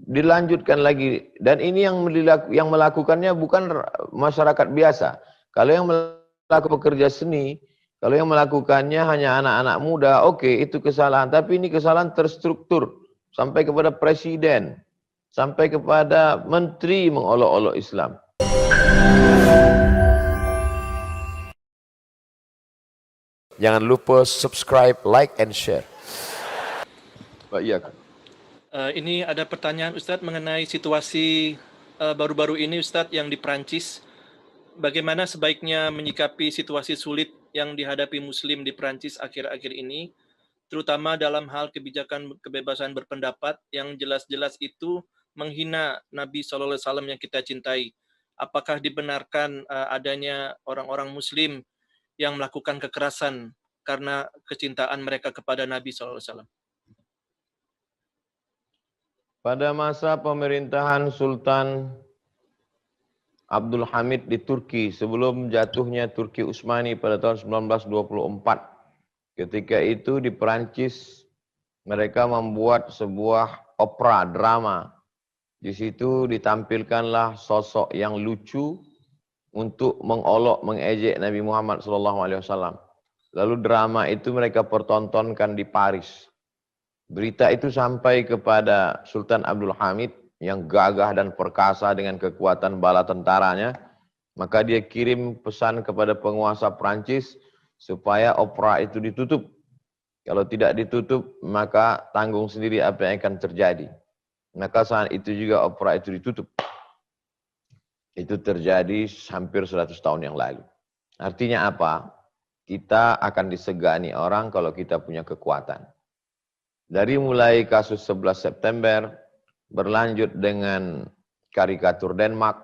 Dilanjutkan lagi, dan ini yang melakukannya bukan masyarakat biasa. Kalau yang melakukan pekerja seni, kalau yang melakukannya hanya anak-anak muda, oke, itu kesalahan. Tapi ini kesalahan terstruktur sampai kepada presiden, sampai kepada menteri mengolok-olok Islam. Jangan lupa subscribe, like, and share. Iya. Ini ada pertanyaan Ustadz mengenai situasi baru-baru ini Ustadz yang di Prancis. Bagaimana sebaiknya menyikapi situasi sulit yang dihadapi Muslim di Prancis akhir-akhir ini, terutama dalam hal kebijakan kebebasan berpendapat yang jelas-jelas itu menghina Nabi SAW yang kita cintai. Apakah dibenarkan adanya orang-orang Muslim yang melakukan kekerasan karena kecintaan mereka kepada Nabi SAW? Pada masa pemerintahan Sultan Abdul Hamid di Turki, sebelum jatuhnya Turki Utsmani pada tahun 1924, ketika itu di Perancis mereka membuat sebuah opera drama. Di situ ditampilkanlah sosok yang lucu untuk mengolok, mengejek Nabi Muhammad SAW. Lalu drama itu mereka pertontonkan di Paris. Berita itu sampai kepada Sultan Abdul Hamid yang gagah dan perkasa dengan kekuatan bala tentaranya. Maka dia kirim pesan kepada penguasa Prancis supaya opera itu ditutup. Kalau tidak ditutup, maka tanggung sendiri apa yang akan terjadi. Maka saat itu juga opera itu ditutup. Itu terjadi hampir 100 tahun yang lalu. Artinya apa? Kita akan disegani orang kalau kita punya kekuatan. Dari mulai kasus 11 September, berlanjut dengan karikatur Denmark,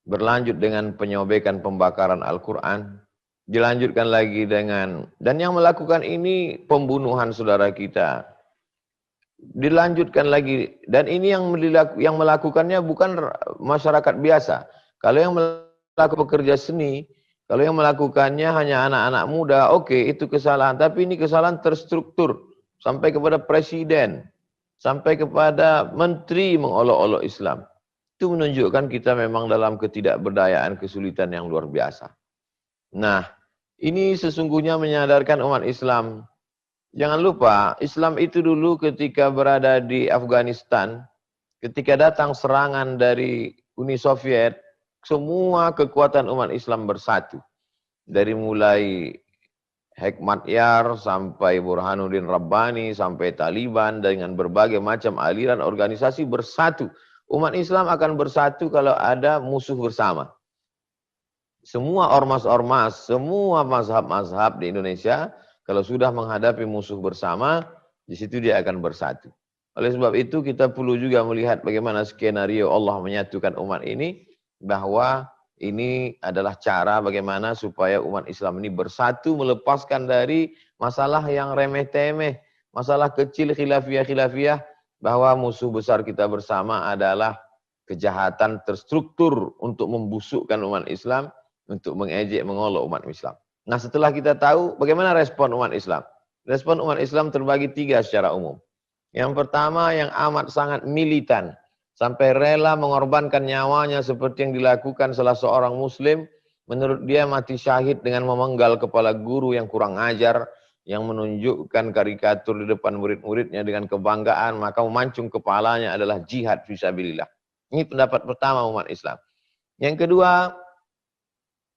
berlanjut dengan penyobekan pembakaran Al-Quran, dilanjutkan lagi dengan, dan yang melakukan ini pembunuhan saudara kita, dilanjutkan lagi, dan ini yang melakukannya bukan masyarakat biasa. Kalau yang melakukan pekerja seni, kalau yang melakukannya hanya anak-anak muda, oke, itu kesalahan. Tapi ini kesalahan terstruktur sampai kepada presiden, sampai kepada menteri mengolok-olok Islam. Itu menunjukkan kita memang dalam ketidakberdayaan, kesulitan yang luar biasa. Nah, ini sesungguhnya menyadarkan umat Islam. Jangan lupa, Islam itu dulu ketika berada di Afghanistan, ketika datang serangan dari Uni Soviet, semua kekuatan umat Islam bersatu. Dari mulai Hekmatyar sampai Burhanuddin Rabbani, sampai Taliban, dengan berbagai macam aliran organisasi bersatu. Umat Islam akan bersatu kalau ada musuh bersama. Semua ormas-ormas, semua mazhab-mazhab di Indonesia, kalau sudah menghadapi musuh bersama, di situ dia akan bersatu. Oleh sebab itu kita perlu juga melihat bagaimana skenario Allah menyatukan umat ini, bahwa ini adalah cara bagaimana supaya umat Islam ini bersatu, melepaskan dari masalah yang remeh-temeh, masalah kecil khilafiyah-khilafiyah, bahwa musuh besar kita bersama adalah kejahatan terstruktur untuk membusukkan umat Islam, untuk mengejek, mengolok umat Islam. Nah, setelah kita tahu bagaimana respon umat Islam. Respon umat Islam terbagi 3 secara umum. Yang pertama yang amat sangat militan, sampai rela mengorbankan nyawanya seperti yang dilakukan salah seorang muslim. Menurut dia mati syahid dengan memenggal kepala guru yang kurang ajar, yang menunjukkan karikatur di depan murid-muridnya dengan kebanggaan, maka memancung kepalanya adalah jihad fisabilillah. Ini pendapat pertama umat Islam. Yang kedua,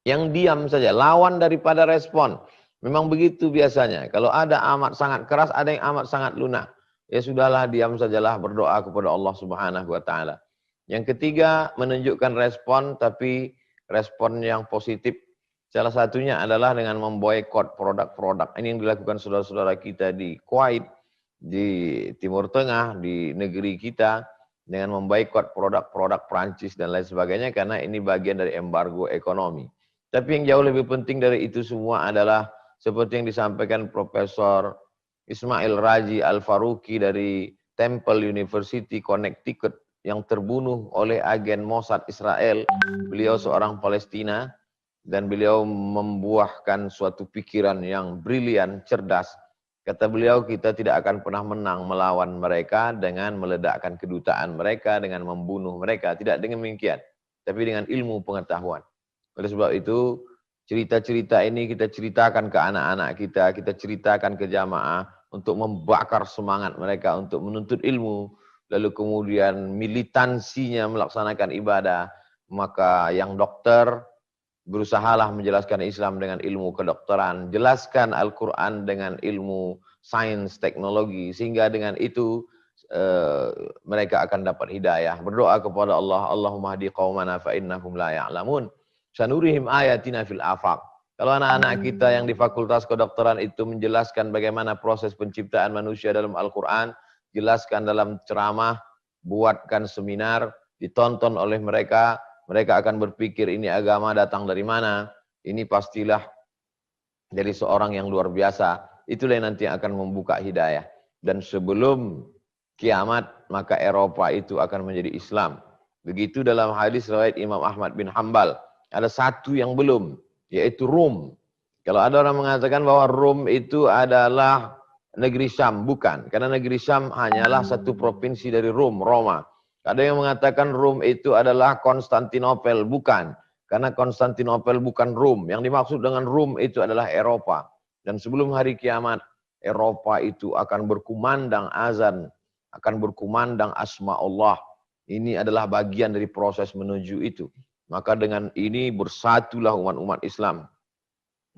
yang diam saja, lawan daripada respon. Memang begitu biasanya. Kalau ada amat sangat keras, ada yang amat sangat lunak. Ya sudahlah, diam sajalah, berdoa kepada Allah Subhanahu wa taala. Yang ketiga, menunjukkan respon, tapi respon yang positif. Salah satunya adalah dengan memboikot produk-produk. Ini yang dilakukan saudara-saudara kita di Kuwait, di Timur Tengah, di negeri kita, dengan memboikot produk-produk Prancis dan lain sebagainya, karena ini bagian dari embargo ekonomi. Tapi yang jauh lebih penting dari itu semua adalah seperti yang disampaikan Profesor Ismail Raji Al-Faruqi dari Temple University, Connecticut, yang terbunuh oleh agen Mossad Israel. Beliau seorang Palestina, dan beliau membuahkan suatu pikiran yang brilian, cerdas, Kata beliau, kita tidak akan pernah menang melawan mereka dengan meledakkan kedutaan mereka, dengan membunuh mereka. Tidak dengan demikian, tapi dengan ilmu pengetahuan. Oleh sebab itu, cerita-cerita ini kita ceritakan ke anak-anak kita ceritakan ke jamaah untuk membakar semangat mereka untuk menuntut ilmu, lalu kemudian militansinya melaksanakan ibadah. Maka yang dokter, berusahalah menjelaskan Islam dengan ilmu kedokteran, jelaskan Al-Quran dengan ilmu sains, teknologi, sehingga dengan itu mereka akan dapat hidayah. Berdoa kepada Allah, Allahumma hdi qaumana fa innahum la ya'lamun. Sanurihim ayatina fil afaq. Kalau anak-anak kita yang di Fakultas Kedokteran itu menjelaskan bagaimana proses penciptaan manusia dalam Al-Quran, jelaskan dalam ceramah, buatkan seminar, ditonton oleh mereka, mereka akan berpikir ini agama datang dari mana, ini pastilah dari seorang yang luar biasa. Itulah yang nanti akan membuka hidayah. Dan sebelum kiamat, maka Eropa itu akan menjadi Islam. Begitu dalam hadis riwayat Imam Ahmad bin Hanbal. Ada satu yang belum, yaitu Rom. Kalau ada orang mengatakan bahwa Rom itu adalah negeri Syam, bukan. Karena negeri Syam hanyalah satu provinsi dari Rom, Roma. Ada yang mengatakan Rom itu adalah Konstantinopel, bukan. Karena Konstantinopel bukan Rom. Yang dimaksud dengan Rom itu adalah Eropa. Dan sebelum hari kiamat, Eropa itu akan berkumandang azan, akan berkumandang asma Allah. Ini adalah bagian dari proses menuju itu. Maka dengan ini bersatulah umat-umat Islam.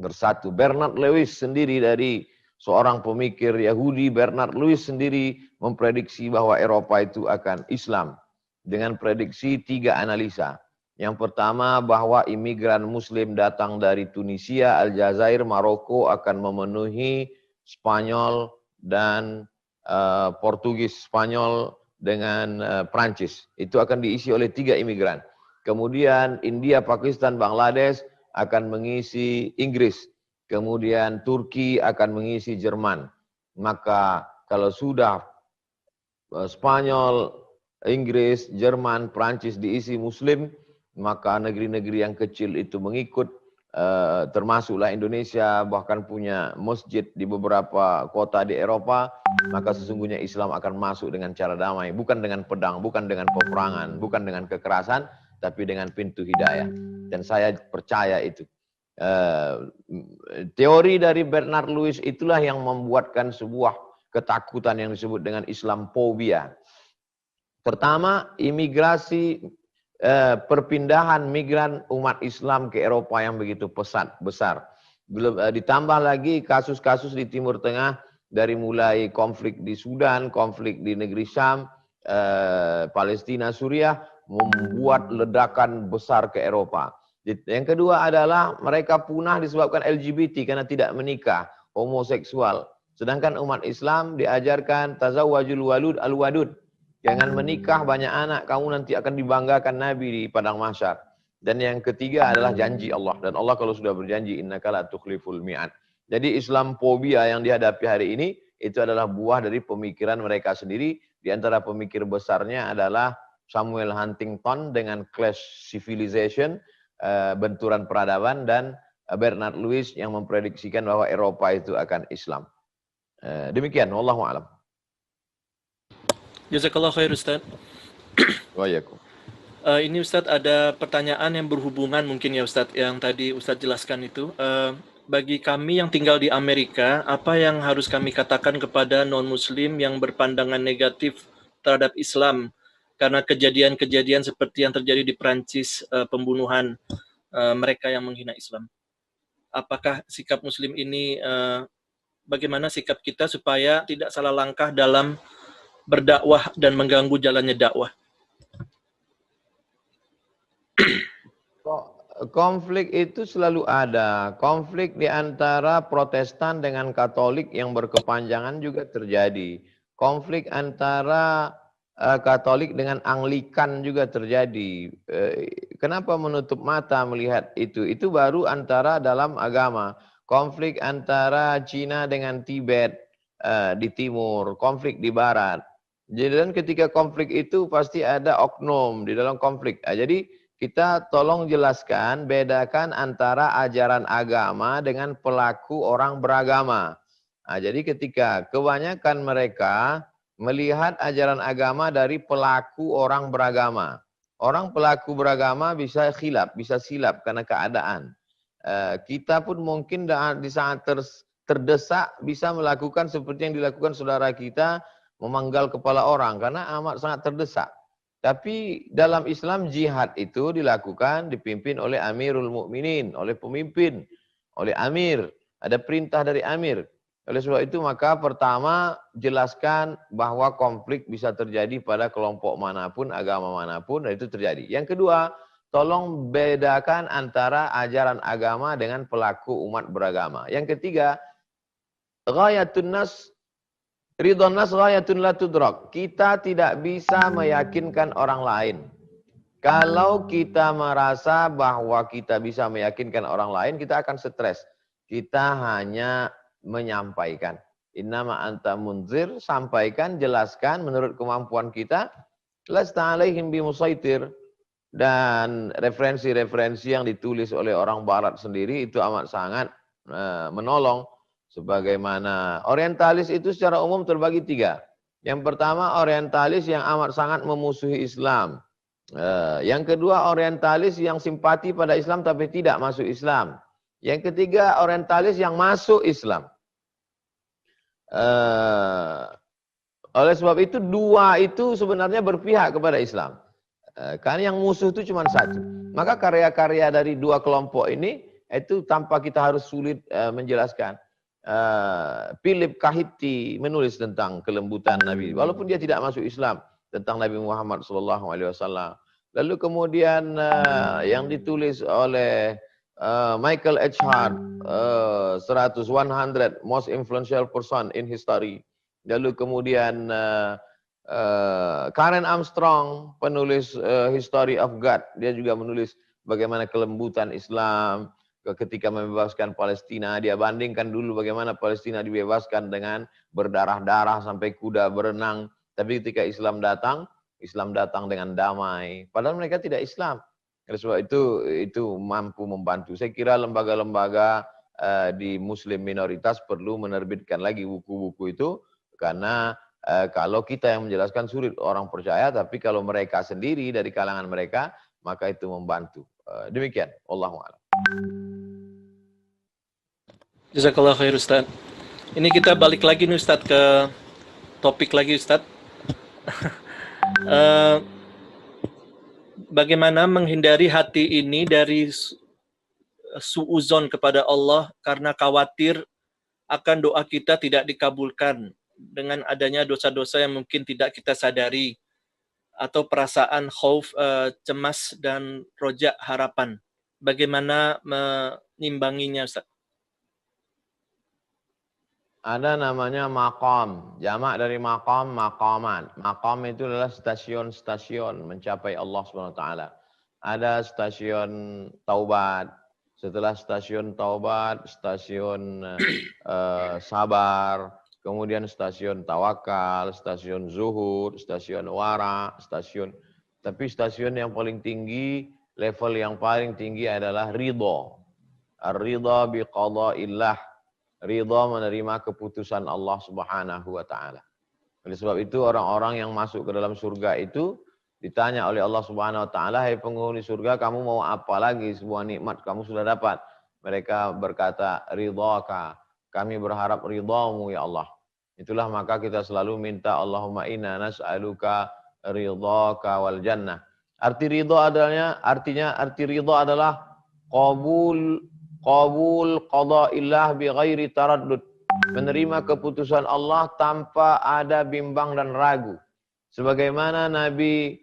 Bersatu. Bernard Lewis sendiri dari seorang pemikir Yahudi, Bernard Lewis sendiri memprediksi bahwa Eropa itu akan Islam. Dengan prediksi 3 analisa. Yang pertama, bahwa imigran Muslim datang dari Tunisia, Aljazair, Maroko akan memenuhi Spanyol dan Portugis, Spanyol dengan Prancis. Itu akan diisi oleh 3 imigran. Kemudian India, Pakistan, Bangladesh akan mengisi Inggris. Kemudian Turki akan mengisi Jerman. Maka kalau sudah Spanyol, Inggris, Jerman, Prancis diisi Muslim, maka negeri-negeri yang kecil itu mengikut, termasuklah Indonesia, bahkan punya masjid di beberapa kota di Eropa, maka sesungguhnya Islam akan masuk dengan cara damai, bukan dengan pedang, bukan dengan peperangan, bukan dengan kekerasan, tapi dengan pintu hidayah. Dan saya percaya itu. Teori dari Bernard Lewis itulah yang membuatkan sebuah ketakutan yang disebut dengan Islamophobia. Pertama, imigrasi, perpindahan migran umat Islam ke Eropa yang begitu pesat, besar. Belum ditambah lagi kasus-kasus di Timur Tengah, dari mulai konflik di Sudan, konflik di negeri Syam, Palestina, Suriah, membuat ledakan besar ke Eropa. Yang kedua adalah mereka punah disebabkan LGBT karena tidak menikah, homoseksual. Sedangkan umat Islam diajarkan tazawwajul walud al-wadud. Jangan menikah banyak anak, kamu nanti akan dibanggakan Nabi di padang mahsyar. Dan yang ketiga adalah janji Allah. Dan Allah kalau sudah berjanji, innaka la tukhliful mi'ad. Jadi Islamophobia yang dihadapi hari ini, itu adalah buah dari pemikiran mereka sendiri. Di antara pemikir besarnya adalah Samuel Huntington dengan Clash Civilization, benturan peradaban, dan Bernard Lewis yang memprediksikan bahwa Eropa itu akan Islam. Demikian, wallahu a'lam. Jazakallah khair Ustaz. Waalaikumsalam. Ini Ustaz ada pertanyaan yang berhubungan mungkin ya Ustaz, yang tadi Ustaz jelaskan itu. Bagi kami yang tinggal di Amerika, apa yang harus kami katakan kepada non-muslim yang berpandangan negatif terhadap Islam karena kejadian-kejadian seperti yang terjadi di Prancis, pembunuhan mereka yang menghina Islam? Apakah sikap muslim ini, bagaimana sikap kita supaya tidak salah langkah dalam berdakwah dan mengganggu jalannya dakwah? Konflik itu selalu ada. Konflik di antara Protestan dengan Katolik yang berkepanjangan juga terjadi. Konflik antara Katolik dengan Anglikan juga terjadi. Kenapa menutup mata melihat itu? Itu baru antara dalam agama. Konflik antara Cina dengan Tibet di timur, konflik di barat. Jadi dan ketika konflik itu pasti ada oknum di dalam konflik. Jadi kita tolong jelaskan, bedakan antara ajaran agama dengan pelaku orang beragama. Nah, jadi ketika kebanyakan mereka melihat ajaran agama dari pelaku orang beragama. Orang pelaku beragama bisa khilaf, bisa silap karena keadaan. Kita pun mungkin di saat terdesak bisa melakukan seperti yang dilakukan saudara kita, memanggal kepala orang karena amat sangat terdesak. Tapi dalam Islam jihad itu dilakukan, dipimpin oleh Amirul Mukminin, oleh pemimpin, oleh Amir. Ada perintah dari Amir. Oleh sebab itu maka pertama jelaskan bahwa konflik bisa terjadi pada kelompok manapun, agama manapun, dan itu terjadi. Yang kedua, tolong bedakan antara ajaran agama dengan pelaku umat beragama. Yang ketiga, ghayatun nas, ridhon nas ghayatun la tudrak. Kita tidak bisa meyakinkan orang lain. Kalau kita merasa bahwa kita bisa meyakinkan orang lain, kita akan stres. Kita hanya menyampaikan. Innama anta munzir, sampaikan, jelaskan menurut kemampuan kita. Lasta alaihim bimusaitir. Dan referensi-referensi yang ditulis oleh orang barat sendiri itu amat sangat menolong. Sebagaimana orientalis itu secara umum terbagi 3. Yang pertama orientalis yang amat sangat memusuhi Islam. Yang kedua orientalis yang simpati pada Islam tapi tidak masuk Islam. Yang ketiga orientalis yang masuk Islam. Oleh sebab itu 2 itu sebenarnya berpihak kepada Islam. Karena yang musuh itu cuma 1. Maka karya-karya dari 2 kelompok ini itu tanpa kita harus sulit menjelaskan. Philip Kahiti menulis tentang kelembutan Nabi, walaupun dia tidak masuk Islam, tentang Nabi Muhammad SAW. Lalu kemudian yang ditulis oleh Michael H. Hart, 100 most influential person in history. Lalu kemudian Karen Armstrong, penulis History of God, dia juga menulis bagaimana kelembutan Islam ketika membebaskan Palestina. Dia bandingkan dulu bagaimana Palestina dibebaskan dengan berdarah-darah sampai kuda berenang. Tapi ketika Islam datang dengan damai. Padahal mereka tidak Islam. Oleh sebab itu mampu membantu. Saya kira lembaga-lembaga di Muslim minoritas perlu menerbitkan lagi buku-buku itu. Karena kalau kita yang menjelaskan sulit orang percaya. Tapi kalau mereka sendiri dari kalangan mereka, maka itu membantu. Demikian. Wallahu a'lam. Jazakallah khair Ustaz. Ini kita balik lagi nih Ustaz ke topik lagi Ustaz. Bagaimana menghindari hati ini dari suuzon kepada Allah karena khawatir akan doa kita tidak dikabulkan dengan adanya dosa-dosa yang mungkin tidak kita sadari, atau perasaan khauf, cemas dan roja, harapan. Bagaimana menimbanginya Ustaz? Ada namanya maqam, jamak dari maqam, maqaman. Maqam itu adalah stasiun-stasiun mencapai Allah SWT. Ada stasiun taubat, setelah stasiun taubat, stasiun sabar, kemudian stasiun tawakal, stasiun zuhud, stasiun wara, tapi stasiun yang paling tinggi, level yang paling tinggi adalah ridha. Ar-ridha biqada'illah. Ridha menerima keputusan Allah Subhanahu wa taala. Oleh sebab itu orang-orang yang masuk ke dalam surga itu ditanya oleh Allah Subhanahu wa taala, "Hai penghuni surga, kamu mau apa lagi? Sebuah nikmat kamu sudah dapat." Mereka berkata, "Ridhaka." Kami berharap ridhamu ya Allah. Itulah maka kita selalu minta Allahumma inna nas'aluka ridhaka wal jannah. Arti ridha adalah qabul qada'illah bi ghairi taraddud. Menerima keputusan Allah tanpa ada bimbang dan ragu. Sebagaimana Nabi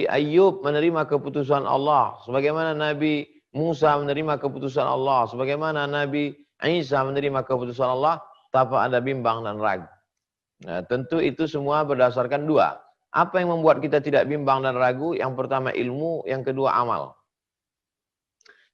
Ayub menerima keputusan Allah, sebagaimana Nabi Musa menerima keputusan Allah, sebagaimana Nabi Isa menerima keputusan Allah tanpa ada bimbang dan ragu. Nah, tentu itu semua berdasarkan 2. Apa yang membuat kita tidak bimbang dan ragu? Yang pertama ilmu, yang kedua amal.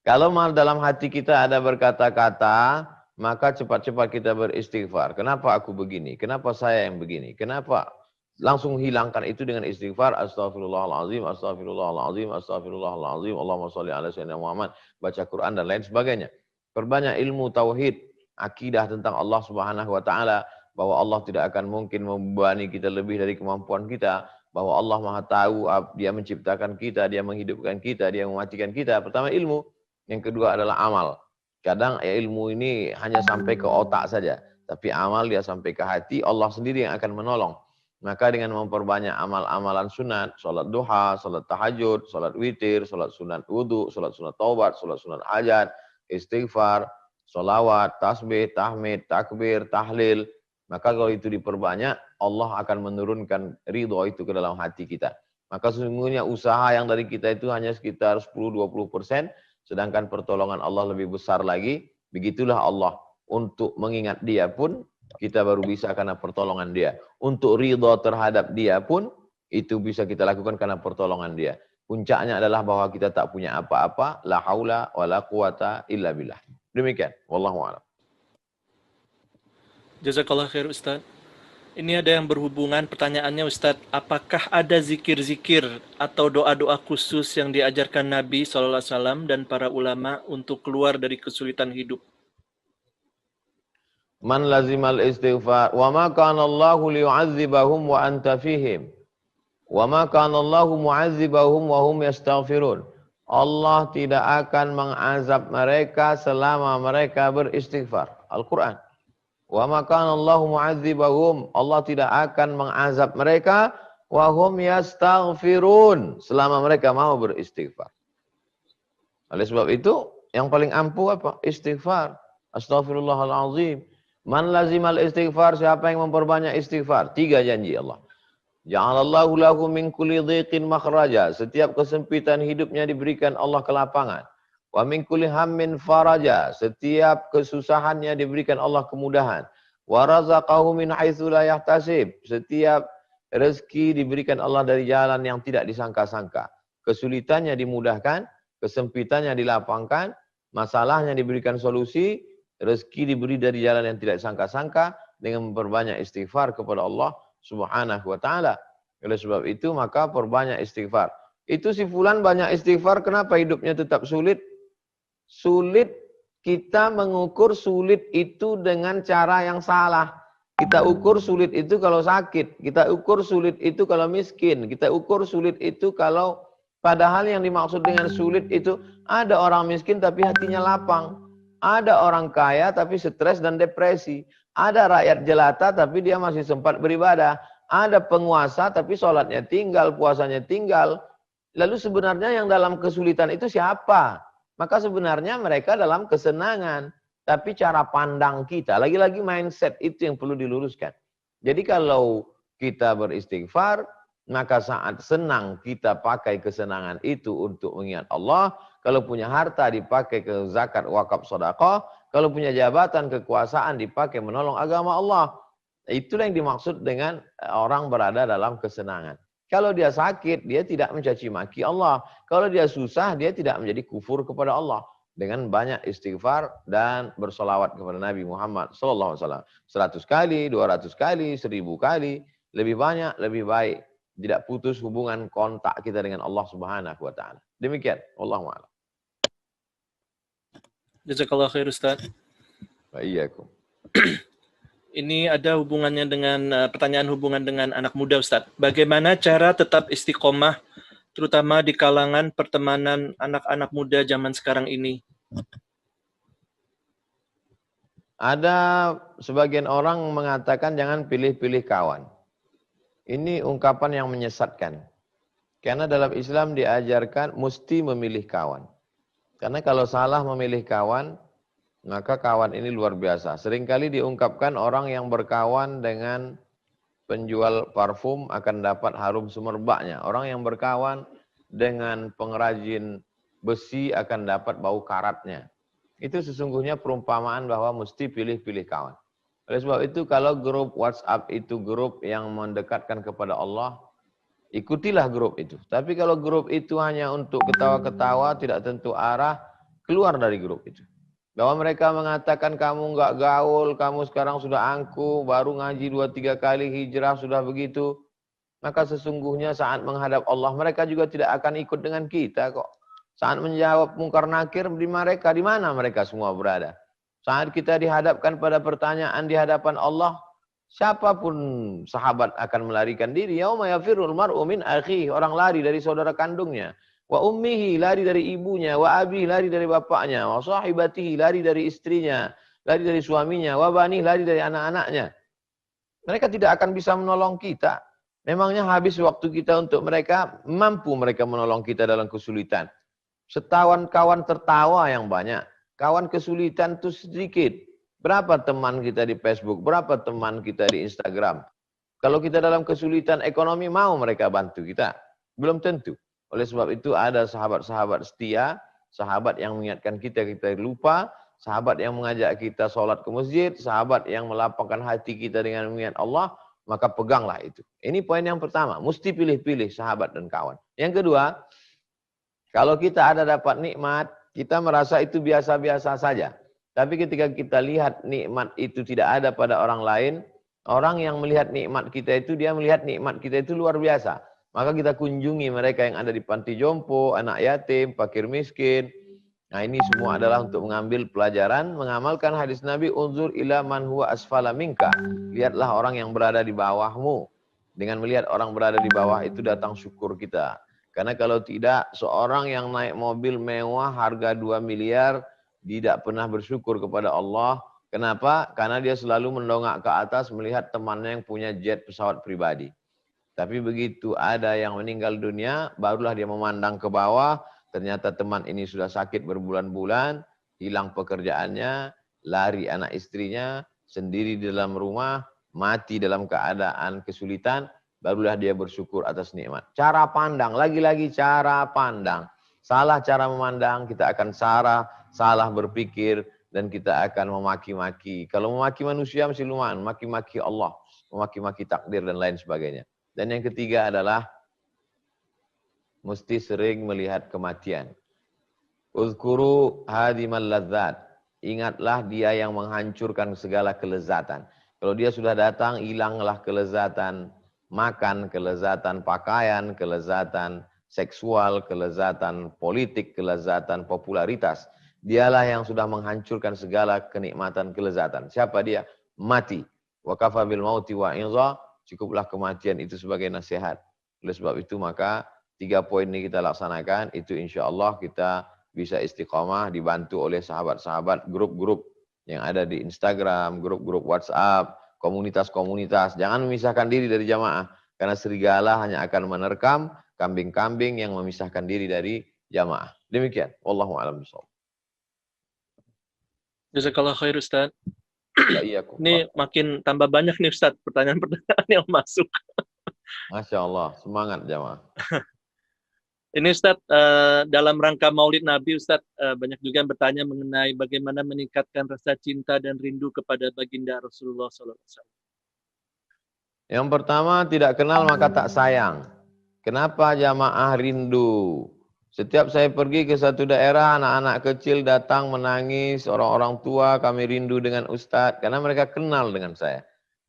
Kalau dalam hati kita ada berkata-kata, maka cepat-cepat kita beristighfar. Kenapa aku begini? Kenapa saya yang begini? Kenapa? Langsung hilangkan itu dengan istighfar. Astaghfirullahaladzim, astaghfirullahaladzim, astaghfirullahaladzim. Allahumma sholli ala sayyidina Muhammad. Baca Quran dan lain sebagainya. Perbanyak ilmu tauhid. akidah tentang Allah Subhanahu wa taala, bahwa Allah tidak akan mungkin membebani kita lebih dari kemampuan kita, bahwa Allah Maha tahu, Dia menciptakan kita, Dia menghidupkan kita, Dia mematikan kita. Pertama ilmu, yang kedua adalah amal. Kadang ilmu ini hanya sampai ke otak saja, tapi amal dia sampai ke hati, Allah sendiri yang akan menolong. Maka dengan memperbanyak amal-amalan sunat, salat duha, salat tahajud, salat witir, salat sunat wudu, salat sunat taubat, salat sunat hajat, istighfar, salawat, tasbih, tahmid, takbir, tahlil, maka kalau itu diperbanyak, Allah akan menurunkan ridho itu ke dalam hati kita. Maka sesungguhnya usaha yang dari kita itu hanya sekitar 10-20%, sedangkan pertolongan Allah lebih besar lagi. Begitulah Allah. Untuk mengingat Dia pun, kita baru bisa karena pertolongan Dia. Untuk ridho terhadap Dia pun, itu bisa kita lakukan karena pertolongan Dia. Puncaknya adalah bahwa kita tak punya apa-apa, la haula wa la quwata illa billah. Demikian, wallahu a'lam. Jazakallah khair Ustaz. Ini ada yang berhubungan pertanyaannya Ustaz, apakah ada zikir-zikir atau doa-doa khusus yang diajarkan Nabi SAW dan para ulama untuk keluar dari kesulitan hidup? Man lazimal istighfar wa ma kana Allahu liyu'adzibahum wa anta fihim wa ma kana Allahu mu'adzibahum wa hum yastaghfirun. Allah tidak akan mengazab mereka selama mereka beristighfar. Al-Quran. Wa ma kana Allahu mu'adzibahum. Allah tidak akan mengazab mereka wa hum yastaghfirun selama mereka mau beristighfar. Oleh sebab itu, yang paling ampuh apa? Istighfar. Astaghfirullahalazim. Man lazimal istighfar, siapa yang memperbanyak istighfar? 3 janji Allah. Ja'alallahu lahu min kulli dhiqin makhraja. Setiap kesempitan hidupnya diberikan Allah kelapangan. Wa min kulli hammin faraja. Setiap kesusahannya diberikan Allah kemudahan. Wa razaqahu min haitsu la yahtasib. Setiap rezeki diberikan Allah dari jalan yang tidak disangka-sangka. Kesulitannya dimudahkan, kesempitannya dilapangkan, masalahnya diberikan solusi, rezeki diberi dari jalan yang tidak disangka-sangka dengan memperbanyak istighfar kepada Allah Subhanahu wa ta'ala. Oleh sebab itu maka perbanyak istighfar. Itu si fulan banyak istighfar, kenapa hidupnya tetap sulit? Sulit, kita mengukur sulit itu dengan cara yang salah. Kita ukur sulit itu kalau sakit, kita ukur sulit itu kalau miskin, kita ukur sulit itu kalau padahal yang dimaksud dengan sulit itu ada orang miskin tapi hatinya lapang. Ada orang kaya tapi stres dan depresi. Ada rakyat jelata tapi dia masih sempat beribadah. Ada penguasa tapi sholatnya tinggal, puasanya tinggal. Lalu sebenarnya yang dalam kesulitan itu siapa? Maka sebenarnya mereka dalam kesenangan. Tapi cara pandang kita, lagi-lagi mindset itu yang perlu diluruskan. Jadi kalau kita beristighfar, maka saat senang kita pakai kesenangan itu untuk mengingat Allah. Kalau punya harta dipakai ke zakat, wakaf, sedekah. Kalau punya jabatan, kekuasaan dipakai menolong agama Allah. Itulah yang dimaksud dengan orang berada dalam kesenangan. Kalau dia sakit, dia tidak mencaci maki Allah. Kalau dia susah, dia tidak menjadi kufur kepada Allah. Dengan banyak istighfar dan bersolawat kepada Nabi Muhammad SAW. 100 kali, 200 kali, 1000 kali. Lebih banyak, lebih baik. Tidak putus hubungan kontak kita dengan Allah Subhanahu wa ta'ala. Demikian. Wallahu a'lam. Jazakallah khair Ustaz. Wa iyyakum. Ini ada hubungannya dengan pertanyaan hubungan dengan anak muda Ustaz. Bagaimana cara tetap istiqomah terutama di kalangan pertemanan anak-anak muda zaman sekarang ini? Ada sebagian orang mengatakan jangan pilih-pilih kawan. Ini ungkapan yang menyesatkan. Karena dalam Islam diajarkan mesti memilih kawan. Karena kalau salah memilih kawan, maka kawan ini luar biasa. Seringkali diungkapkan orang yang berkawan dengan penjual parfum akan dapat harum semerbaknya. Orang yang berkawan dengan pengrajin besi akan dapat bau karatnya. Itu sesungguhnya perumpamaan bahwa mesti pilih-pilih kawan. Oleh sebab itu kalau grup WhatsApp itu grup yang mendekatkan kepada Allah, ikutilah grup itu. Tapi kalau grup itu hanya untuk ketawa-ketawa, tidak tentu arah, keluar dari grup itu. Bahwa mereka mengatakan kamu enggak gaul, kamu sekarang sudah angkuh, baru ngaji 2-3 kali hijrah sudah begitu. Maka sesungguhnya saat menghadap Allah mereka juga tidak akan ikut dengan kita kok. Saat menjawab mungkar nakir di mana mereka semua berada. Saat kita dihadapkan pada pertanyaan di hadapan Allah, siapapun sahabat akan melarikan diri. Yauma yafirrul mar'u min akhihi, orang lari dari saudara kandungnya. Wa ummihi, lari dari ibunya. Wa abihi, lari dari bapaknya. Wa sahibatihi, lari dari istrinya. Lari dari suaminya. Wa banihi, lari dari anak-anaknya. Mereka tidak akan bisa menolong kita. Memangnya habis waktu kita untuk mereka, mampu mereka menolong kita dalam kesulitan. Setawan kawan tertawa yang banyak. Kawan kesulitan itu sedikit. Berapa teman kita di Facebook? Berapa teman kita di Instagram? Kalau kita dalam kesulitan ekonomi, mau mereka bantu kita? Belum tentu. Oleh sebab itu ada sahabat-sahabat setia, sahabat yang mengingatkan kita lupa, sahabat yang mengajak kita sholat ke masjid, sahabat yang melapangkan hati kita dengan mengingat Allah, maka peganglah itu. Ini poin yang pertama, mesti pilih-pilih sahabat dan kawan. Yang kedua, kalau kita ada dapat nikmat, kita merasa itu biasa-biasa saja. Tapi ketika kita lihat nikmat itu tidak ada pada orang lain, orang yang melihat nikmat kita itu, dia melihat nikmat kita itu luar biasa. Maka kita kunjungi mereka yang ada di panti jompo, anak yatim, fakir miskin. Nah ini semua adalah untuk mengambil pelajaran, mengamalkan hadis Nabi, unzur ila man huwa asfala minka. Lihatlah orang yang berada di bawahmu. Dengan melihat orang berada di bawah itu datang syukur kita. Karena kalau tidak, seorang yang naik mobil mewah harga 2 miliar, tidak pernah bersyukur kepada Allah. Kenapa? Karena dia selalu mendongak ke atas melihat temannya yang punya jet pesawat pribadi. Tapi begitu ada yang meninggal dunia, barulah dia memandang ke bawah, ternyata teman ini sudah sakit berbulan-bulan, hilang pekerjaannya, lari anak istrinya, sendiri di dalam rumah, mati dalam keadaan kesulitan, barulah dia bersyukur atas nikmat. Cara pandang, lagi-lagi cara pandang. Salah cara memandang, kita akan salah berpikir, dan kita akan memaki-maki. Kalau memaki manusia mesti lumayan, maki-maki Allah, memaki-maki takdir dan lain sebagainya. Dan yang ketiga adalah mesti sering melihat kematian. Uzkuru hadimal ladzat. Ingatlah dia yang menghancurkan segala kelezatan. Kalau dia sudah datang, hilanglah kelezatan makan, kelezatan pakaian, kelezatan seksual, kelezatan politik, kelezatan popularitas. Dialah yang sudah menghancurkan segala kenikmatan kelezatan. Siapa dia? Mati. Wa kafa bil mauti wa inza. Cukuplah kematian itu sebagai nasihat. Oleh sebab itu maka 3 poin ini kita laksanakan, itu insya Allah kita bisa istiqamah, dibantu oleh sahabat-sahabat, grup-grup yang ada di Instagram, grup-grup WhatsApp, komunitas-komunitas. Jangan memisahkan diri dari jamaah, karena serigala hanya akan menerkam kambing-kambing yang memisahkan diri dari jamaah. Demikian. Wallahu a'lam bishawab. Jazakallah khair Ustaz. Iya, Ini makin tambah banyak nih Ustaz pertanyaan-pertanyaan yang masuk. Masya Allah, semangat jamaah. Ini Ustaz, dalam rangka Maulid Nabi Ustaz, banyak juga yang bertanya mengenai bagaimana meningkatkan rasa cinta dan rindu kepada baginda Rasulullah SAW. Yang pertama, tidak kenal maka tak sayang. Kenapa jamaah rindu? Setiap saya pergi ke satu daerah, anak-anak kecil datang menangis, orang-orang tua kami rindu dengan Ustadz, karena mereka kenal dengan saya.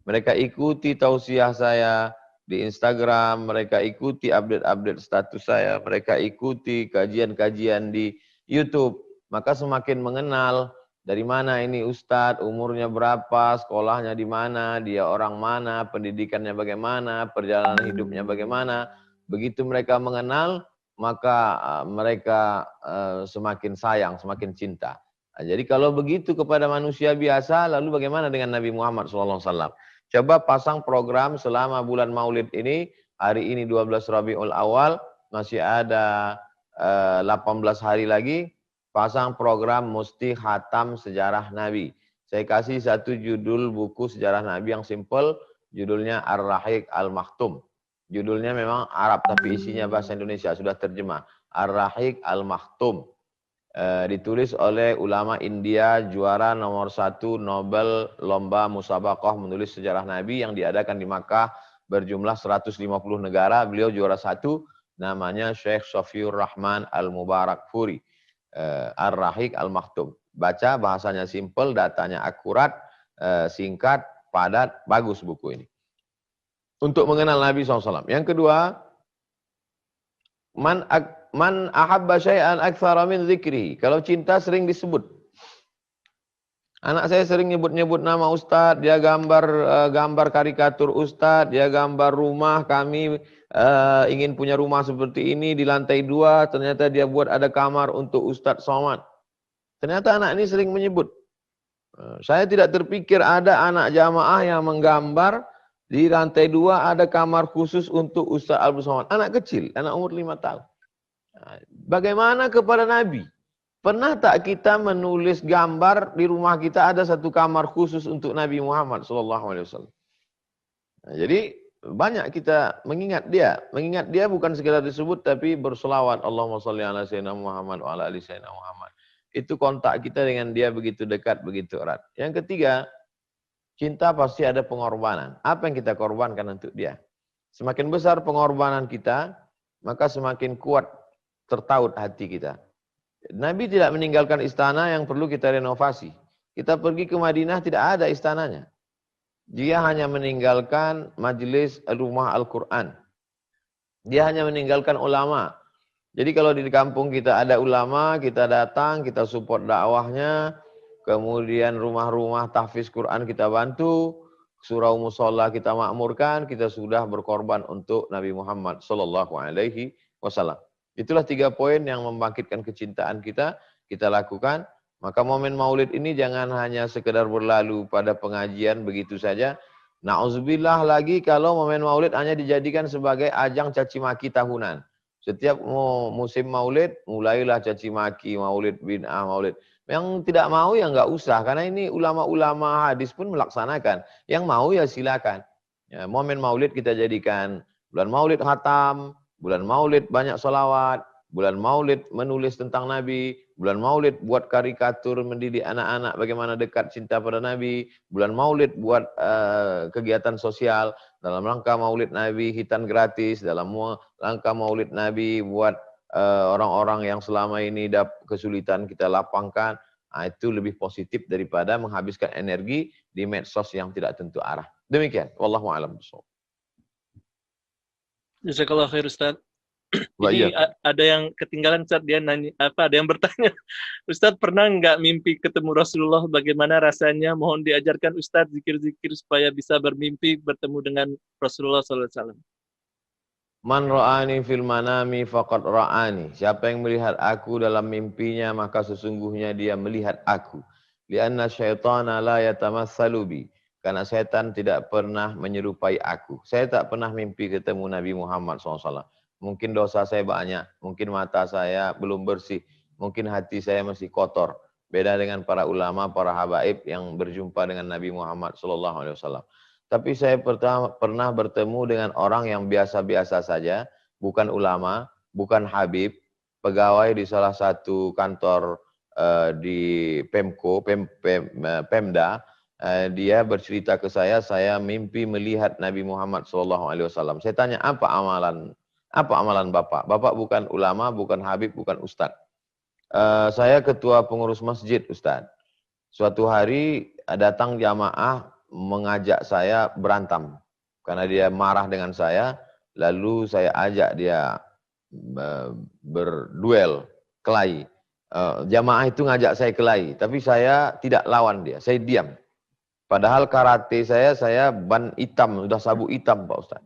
Mereka ikuti tausiah saya di Instagram, mereka ikuti update-update status saya, mereka ikuti kajian-kajian di YouTube. Maka semakin mengenal dari mana ini Ustadz, umurnya berapa, sekolahnya di mana, dia orang mana, pendidikannya bagaimana, perjalanan hidupnya bagaimana. Begitu mereka mengenal, maka mereka semakin sayang, semakin cinta. Jadi kalau begitu kepada manusia biasa, lalu bagaimana dengan Nabi Muhammad SAW? Coba pasang program selama bulan Maulid ini, hari ini 12 Rabiul Awal, masih ada 18 hari lagi, pasang program Musti Khatam Sejarah Nabi. Saya kasih satu judul buku sejarah Nabi yang simple, judulnya Ar-Rahiq Al-Maktum. Judulnya memang Arab, tapi isinya bahasa Indonesia, sudah terjemah. Ar-Rahiq Al-Maktum. Ditulis oleh ulama India, juara nomor 1 Nobel Lomba Musabaqah menulis sejarah Nabi yang diadakan di Makkah, berjumlah 150 negara. Beliau juara 1, namanya Syekh Sofiur Rahman Al-Mubarak Furi. Ar-Rahiq Al-Maktum. Baca, bahasanya simple, datanya akurat, singkat, padat, bagus buku ini. Untuk mengenal Nabi SAW. Yang kedua, Man ahabba syai'an aktsara min dzikri. Kalau cinta sering disebut. Anak saya sering nyebut-nyebut nama Ustadz, dia gambar karikatur Ustadz, dia gambar rumah kami ingin punya rumah seperti ini di lantai 2, ternyata dia buat ada kamar untuk Ustadz Somad. Ternyata anak ini sering menyebut. Saya tidak terpikir ada anak jamaah yang menggambar di lantai 2 ada kamar khusus untuk Ustadz Abdul Somad. Anak kecil, anak umur 5 tahun. Bagaimana kepada Nabi? Pernah tak kita menulis gambar di rumah kita ada satu kamar khusus untuk Nabi Muhammad SAW? Jadi banyak kita mengingat dia. Mengingat dia bukan sekedar disebut tapi berselawat. Allahumma sholli ala sayyidina Muhammad wa ala ali sayyidina Muhammad. Itu kontak kita dengan dia begitu dekat, begitu erat. Yang ketiga, cinta pasti ada pengorbanan. Apa yang kita korbankan untuk dia? Semakin besar pengorbanan kita, maka semakin kuat tertaut hati kita. Nabi tidak meninggalkan istana yang perlu kita renovasi. Kita pergi ke Madinah tidak ada istananya. Dia hanya meninggalkan majelis rumah Al-Quran. Dia hanya meninggalkan ulama. Jadi kalau di kampung kita ada ulama, kita datang, kita support dakwahnya. Kemudian rumah-rumah tahfiz Quran kita bantu. Surau musola kita makmurkan. Kita sudah berkorban untuk Nabi Muhammad SAW. Itulah 3 poin yang membangkitkan kecintaan kita lakukan. Maka momen maulid ini jangan hanya sekedar berlalu pada pengajian begitu saja. Na'udzubillah lagi kalau momen maulid hanya dijadikan sebagai ajang caci maki tahunan. Setiap musim maulid, mulailah caci maki, maulid, bid'ah, maulid. Yang tidak mau ya nggak usah, karena ini ulama-ulama hadis pun melaksanakan. Yang mau ya silakan. Ya, momen maulid kita jadikan bulan maulid khatam, bulan maulid banyak sholawat, bulan maulid menulis tentang Nabi, bulan maulid buat karikatur mendidik anak-anak bagaimana dekat cinta pada Nabi, bulan maulid buat kegiatan sosial, dalam rangka maulid Nabi hitan gratis, dalam rangka maulid Nabi buat orang-orang yang selama ini kesulitan kita lapangkan. Nah, itu lebih positif daripada menghabiskan energi di medsos yang tidak tentu arah. Demikian, wallahu a'lam bishawab. Jazakallah khair Ustaz. Ini ada yang ketinggalan Ustaz, dia nanya ada yang bertanya, Ustaz pernah nggak mimpi ketemu Rasulullah, bagaimana rasanya? Mohon diajarkan Ustaz zikir-zikir supaya bisa bermimpi bertemu dengan Rasulullah SAW. Man ra'ani fil manami faqad ra'ani. Siapa yang melihat aku dalam mimpinya maka sesungguhnya dia melihat aku. Lianna syaitana la yatamassalu bi. Karena setan tidak pernah menyerupai aku. Saya tak pernah mimpi ketemu Nabi Muhammad SAW. Mungkin dosa saya banyak, mungkin mata saya belum bersih, mungkin hati saya masih kotor. Beda dengan para ulama, para habaib yang berjumpa dengan Nabi Muhammad SAW. Tapi saya pernah bertemu dengan orang yang biasa-biasa saja, bukan ulama, bukan habib, pegawai di salah satu kantor di Pemda. Dia bercerita ke saya mimpi melihat Nabi Muhammad SAW. Saya tanya, apa amalan Bapak? Bapak bukan ulama, bukan habib, bukan ustadz. Saya ketua pengurus masjid, Ustadz. Suatu hari datang jamaah mengajak saya berantem. Karena dia marah dengan saya, lalu saya ajak dia berduel, kelahi. Jamaah itu ngajak saya kelahi, tapi saya tidak lawan dia, saya diam. Padahal karate saya ban hitam, sudah sabuk hitam Pak Ustaz.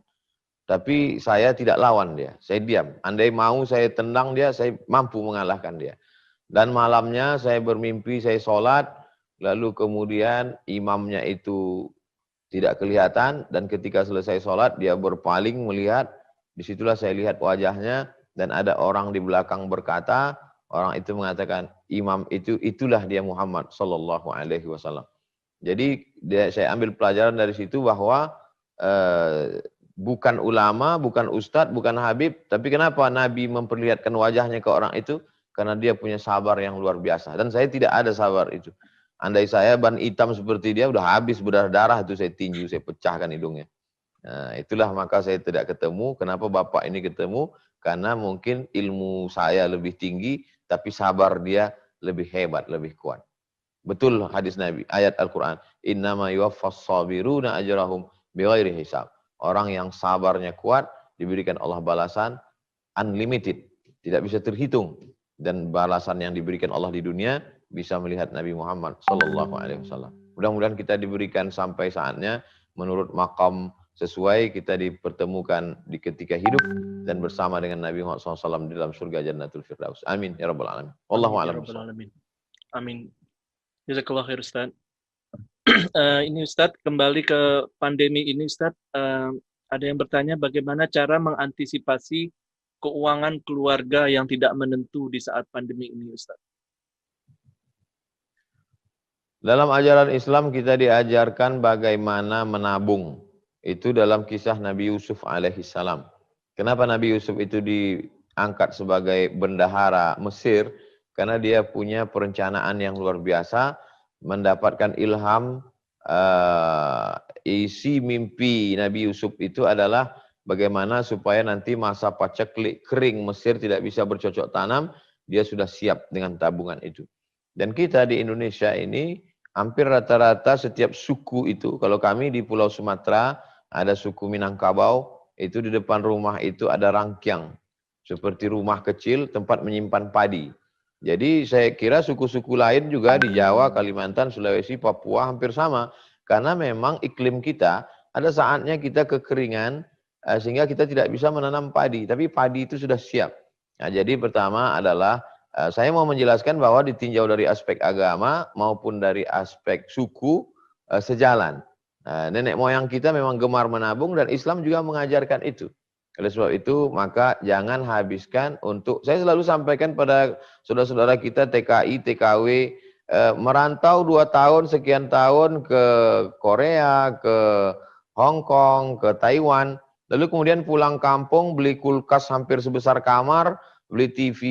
Tapi saya tidak lawan dia, saya diam. Andai mau saya tendang dia, saya mampu mengalahkan dia. Dan malamnya saya bermimpi, saya sholat, lalu kemudian imamnya itu tidak kelihatan, dan ketika selesai sholat dia berpaling melihat, disitulah saya lihat wajahnya, dan ada orang di belakang berkata, orang itu mengatakan, imam itulah dia Muhammad Sallallahu Alaihi Wasallam. Jadi saya ambil pelajaran dari situ bahwa bukan ulama, bukan ustadz, bukan habib, tapi kenapa Nabi memperlihatkan wajahnya ke orang itu? Karena dia punya sabar yang luar biasa. Dan saya tidak ada sabar itu. Andai saya ban hitam seperti dia, udah habis berdarah-darah itu saya tinju, saya pecahkan hidungnya. Nah, itulah maka saya tidak ketemu. Kenapa Bapak ini ketemu? Karena mungkin ilmu saya lebih tinggi, tapi sabar dia lebih hebat, lebih kuat. Betul hadis Nabi, ayat Al-Quran. Innama yuwaffas sabiruna ajrahum bighairi hisab. Orang yang sabarnya kuat, diberikan Allah balasan unlimited. Tidak bisa terhitung. dan balasan yang diberikan Allah di dunia bisa melihat Nabi Muhammad sallallahu alaihi wasallam. Mudah-mudahan kita diberikan sampai saatnya menurut makam sesuai kita dipertemukan di ketika hidup dan bersama dengan Nabi Muhammad SAW di dalam surga Jannatul Firdaus. Amin ya rabbal alamin. Wallahu a'lam bishawab. Amin. Jazakallah khair Ustaz. Ini Ustaz, kembali ke pandemi ini Ustaz, ada yang bertanya bagaimana cara mengantisipasi keuangan keluarga yang tidak menentu di saat pandemi ini Ustaz. Dalam ajaran Islam kita diajarkan bagaimana menabung. Itu dalam kisah Nabi Yusuf alaihissalam. Kenapa Nabi Yusuf itu diangkat sebagai bendahara Mesir? Karena dia punya perencanaan yang luar biasa, mendapatkan ilham, isi mimpi Nabi Yusuf itu adalah bagaimana supaya nanti masa paceklik kering Mesir tidak bisa bercocok tanam, dia sudah siap dengan tabungan itu. Dan kita di Indonesia ini hampir rata-rata setiap suku itu, kalau kami di Pulau Sumatera ada suku Minangkabau, itu di depan rumah itu ada rangkiang, seperti rumah kecil tempat menyimpan padi. Jadi saya kira suku-suku lain juga di Jawa, Kalimantan, Sulawesi, Papua hampir sama. Karena memang iklim kita, ada saatnya kita kekeringan, sehingga kita tidak bisa menanam padi. Tapi padi itu sudah siap. Nah, jadi pertama adalah, saya mau menjelaskan bahwa ditinjau dari aspek agama maupun dari aspek suku, sejalan. Nenek moyang kita memang gemar menabung dan Islam juga mengajarkan itu. Oleh sebab itu, maka jangan habiskan untuk, saya selalu sampaikan pada saudara-saudara kita TKI, TKW, merantau 2 tahun, sekian tahun ke Korea, ke Hong Kong, ke Taiwan, lalu kemudian pulang kampung, beli kulkas hampir sebesar kamar, beli TV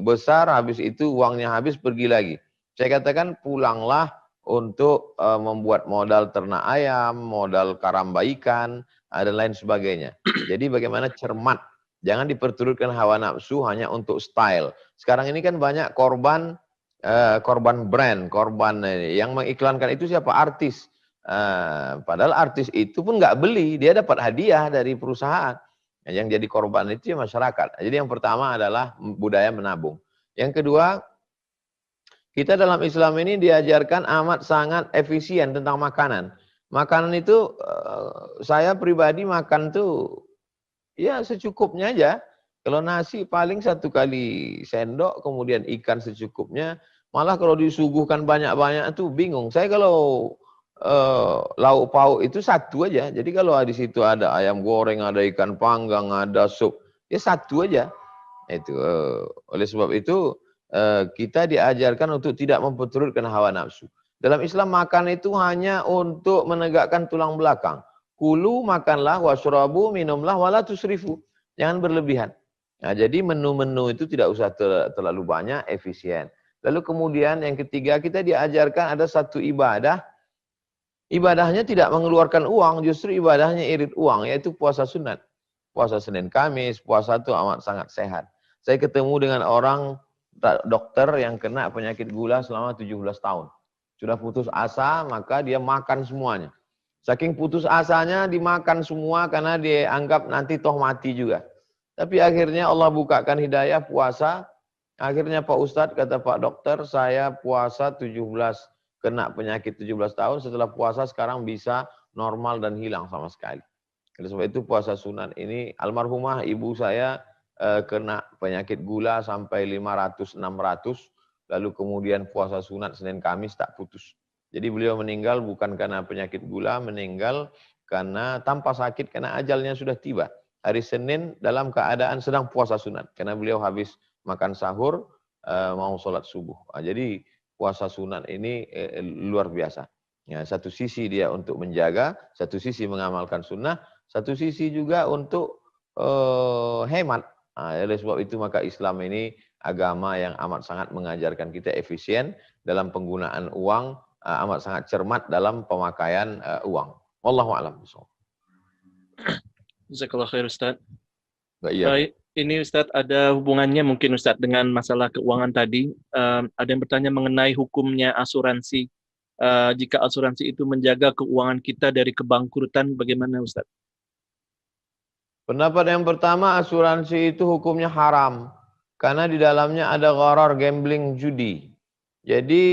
besar, habis itu uangnya habis, pergi lagi. Saya katakan pulanglah untuk membuat modal ternak ayam, modal karamba ikan, dan lain sebagainya. Jadi bagaimana cermat, jangan diperturutkan hawa nafsu hanya untuk style. Sekarang ini kan banyak korban brand, korban yang mengiklankan itu siapa? Artis. Padahal artis itu pun nggak beli, dia dapat hadiah dari perusahaan. Yang jadi korban itu ya masyarakat. Jadi yang pertama adalah budaya menabung. Yang kedua, kita dalam Islam ini diajarkan amat sangat efisien tentang makanan. Makanan itu saya pribadi makan tuh ya secukupnya aja. Kalau nasi paling 1 kali sendok, kemudian ikan secukupnya. Malah kalau disuguhkan banyak-banyak tuh bingung. Saya kalau lauk pauk itu 1 aja. Jadi kalau di situ ada ayam goreng, ada ikan panggang, ada sup, ya 1 aja. Itu oleh sebab itu kita diajarkan untuk tidak memperturutkan hawa nafsu. Dalam Islam makan itu hanya untuk menegakkan tulang belakang. Kulu, makanlah, washrabu, minumlah, wala tusrifu. Jangan berlebihan. Nah, jadi menu-menu itu tidak usah terlalu banyak, efisien. Lalu kemudian yang ketiga, kita diajarkan ada satu ibadah. Ibadahnya tidak mengeluarkan uang, justru ibadahnya irit uang, yaitu puasa sunat. Puasa Senin Kamis, puasa itu amat sangat sehat. Saya ketemu dengan orang dokter yang kena penyakit gula selama 17 tahun. Sudah putus asa, maka dia makan semuanya. Saking putus asanya dimakan semua karena dia anggap nanti toh mati juga. Tapi akhirnya Allah bukakan hidayah puasa. Akhirnya Pak Ustadz, kata Pak Dokter, saya puasa 17, kena penyakit 17 tahun, setelah puasa sekarang bisa normal dan hilang sama sekali. Oleh sebab itu puasa sunat ini, almarhumah ibu saya kena penyakit gula sampai 500-600, lalu kemudian puasa sunat Senin Kamis tak putus. Jadi beliau meninggal bukan karena penyakit gula, meninggal karena tanpa sakit, karena ajalnya sudah tiba. Hari Senin dalam keadaan sedang puasa sunat, karena beliau habis makan sahur, mau sholat subuh. Jadi puasa sunat ini luar biasa. Ya, satu sisi dia untuk menjaga, satu sisi mengamalkan sunnah, satu sisi juga untuk hemat. Oleh sebab itu maka Islam ini agama yang amat sangat mengajarkan kita efisien dalam penggunaan uang, amat sangat cermat dalam pemakaian uang. Wallahu a'lam. Jazakallah khair Ustaz. Iya. Ini Ustaz ada hubungannya mungkin Ustaz dengan masalah keuangan tadi. Ada yang bertanya mengenai hukumnya asuransi. Jika asuransi itu menjaga keuangan kita dari kebangkrutan, bagaimana Ustaz? Pendapat yang pertama, asuransi itu hukumnya haram. karena di dalamnya ada gharar, gambling, judi. Jadi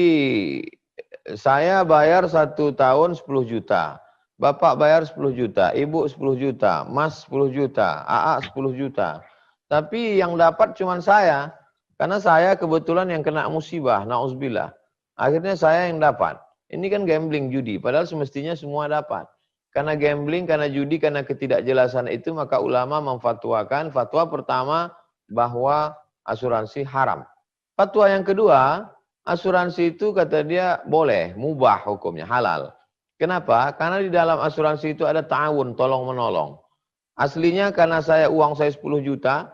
saya bayar 1 tahun 10 juta. Bapak bayar 10 juta, ibu 10 juta, mas 10 juta, AA 10 juta. Tapi yang dapat cuma saya. Karena saya kebetulan yang kena musibah, na'udzubillah. Akhirnya saya yang dapat. Ini kan gambling, judi. Padahal semestinya semua dapat. Karena gambling, karena judi, karena ketidakjelasan itu, maka ulama memfatwakan. Fatwa pertama bahwa asuransi haram. Fatwa yang kedua, asuransi itu kata dia boleh, mubah hukumnya, halal. Kenapa? Karena di dalam asuransi itu ada ta'awun, tolong menolong. Aslinya karena uang saya 10 juta,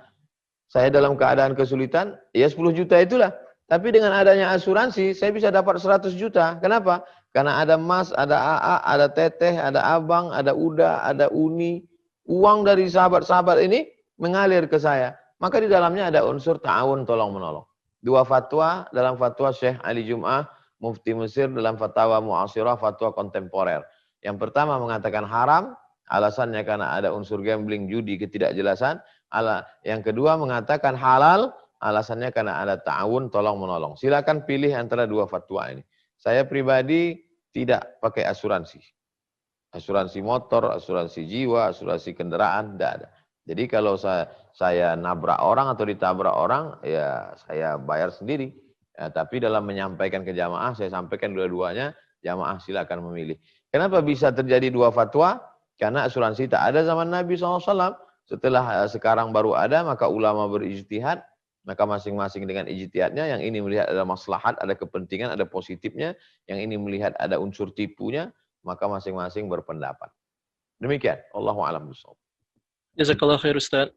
saya dalam keadaan kesulitan, ya 10 juta itulah. Tapi dengan adanya asuransi, saya bisa dapat 100 juta. Kenapa? Karena ada Mas, ada AA, ada Teteh, ada Abang, ada Uda, ada Uni. Uang dari sahabat-sahabat ini mengalir ke saya. Maka di dalamnya ada unsur ta'awun, tolong menolong. 2 fatwa dalam fatwa Syekh Ali Jum'ah, Mufti Mesir dalam fatwa mu'asirah, fatwa kontemporer. Yang pertama mengatakan haram, alasannya karena ada unsur gambling, judi, ketidakjelasan. Yang kedua mengatakan halal, alasannya karena ada ta'awun, tolong menolong. Silakan pilih antara 2 fatwa ini. Saya pribadi tidak pakai asuransi. Asuransi motor, asuransi jiwa, asuransi kendaraan, tidak ada. Jadi kalau saya nabrak orang atau ditabrak orang, ya saya bayar sendiri. Ya, tapi dalam menyampaikan ke jamaah, saya sampaikan dua-duanya, jamaah silakan memilih. Kenapa bisa terjadi 2 fatwa? Karena asuransi tak ada zaman Nabi SAW. Setelah sekarang baru ada, maka ulama berijtihad, maka masing-masing dengan ijtihadnya, yang ini melihat ada maslahat, ada kepentingan, ada positifnya, yang ini melihat ada unsur tipunya, maka masing-masing berpendapat. Demikian. Allahu a'lam bishawab. Jazakallah khair Ustaz.